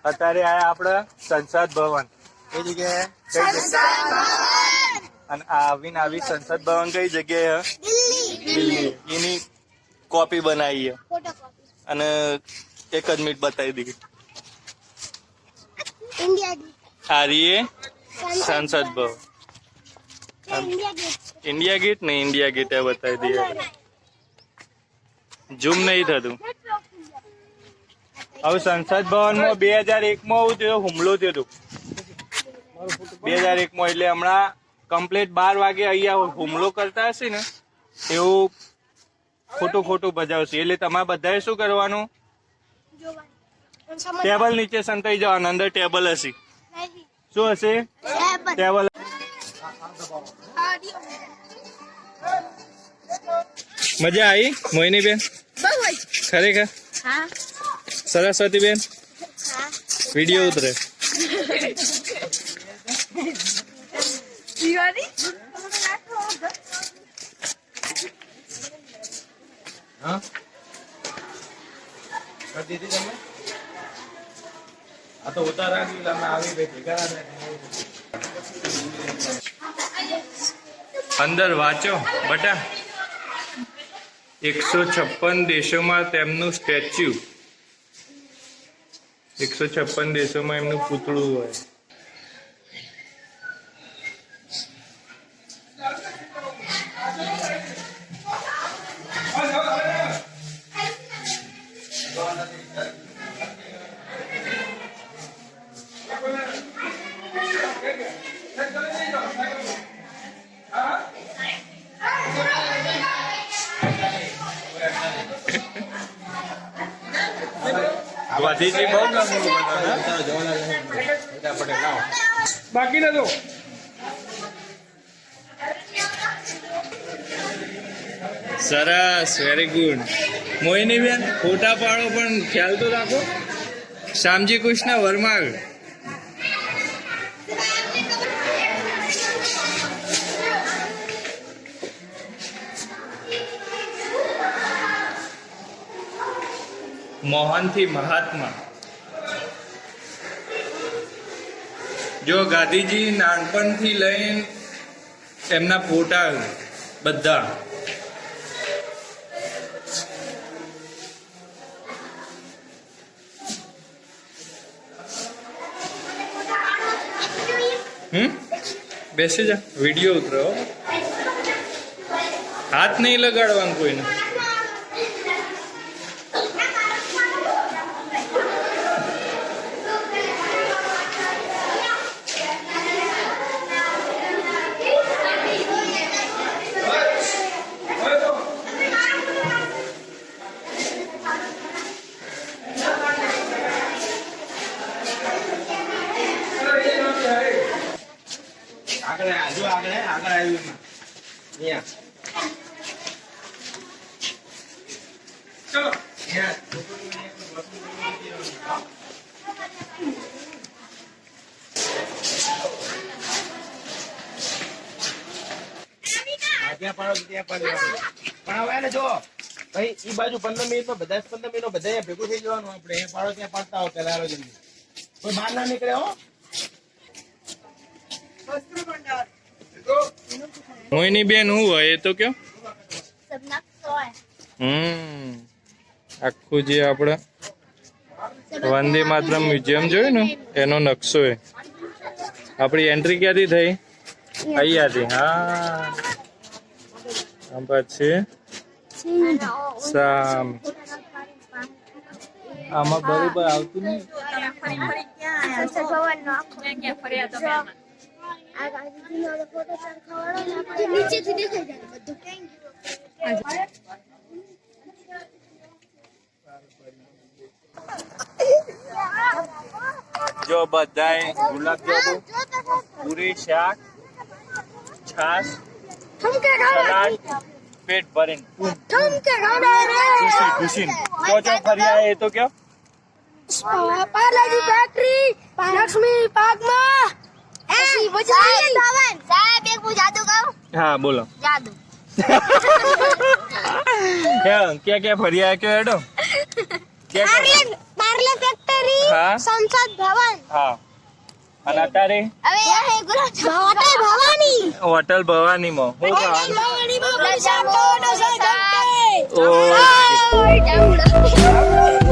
અત્યારે આયા આપણે સંસદ ભવન એ જગ્યાએ અને આવી સંસદ ભવન કઈ જગ્યાએ દિલ્હી એની કોપી બનાવી અને એક જ મિનિટ બતાવી દીધી હારીએ સંસદ ભવન इंडिया गेट नहीं इंडिया गेट है बता दिया जूम नहीं था तू अब संसद भवन में 2001 में હુમલો થયો હતો 2001 માં એટલે હમણાં કમ્પ્લીટ 12 વાગે અહીંયા હુમલો કરતા હશે ને એવું ખોટું બજાવશે એટલે તમારે બધાએ શું કરવાનું ટેબલ નીચે સંતાઈ જવાનું અંદર ટેબલ હશે શું હશે ટેબલ મજા આવી મોહિની બેન ખરેખર સરસ્વતી બેન વિડીયો ઉતરે અંદર વાંચો બટા 156 દેશોમાં તેમનું સ્ટેચ્યુ 156 દેશોમાં એમનું પૂતળું હોય ગાંધીજી બહુ બાકી નતો સરસ વેરી ગુડ મોહિની બેન ફોટા પાડો પણ ખ્યાલ તો રાખો શ્યામજી કૃષ્ણ વર્મા મોહનથી મહાત્મા જો ગાંધીજી નાનપણથી લઈને એમના ફોટા બધા બેસી જા વિડીયો ઉતરો હાથ નહીં લગાડવાનું કોઈને આગળ આવ્યું ચલો ત્યાં પાડો પણ હવે એને જો ભાઈ ઈ બાજુ 15 મિનિટમાં બધા 15 મિનિટ બધા ભેગું થઈ જવાનું આપણે એ પાડો ત્યાં પાડતા હો પેલા જલ્દી કોઈ બહાર ના નીકળે હો મોહિની બેન હું હોય એ તો કયો આખું જે આપણે વંદે માતરમ મ્યુઝિયમ જોયું ને એનો નકશો એ આપણી એન્ટ્રી ક્યાંથી થઈ અહીંયાથી હા પછી સામ આમાં બરોબર આવતું નહીં જો બધાય ગુલાબ જાંબુ પૂરી શાક છાશ સલાડ પેટ ભરીને ખુશી તો ફર્યા એ તો ક્યાં પાર્લાજી ફેક્ટરી લક્ષ્મી પાકમાં સાહેબ એક જાદુ કહું હા બોલો જાદુ क्या क्या फरिया है क्यों एडो क्या पार्ले फैक्ट्री હા સંસદ ભવન. હા અને અત્યારે હોટલ ભવાની. હોટલ ભવાનીમાં શું ખાવાનું? ભવાનીમાં ઓકે.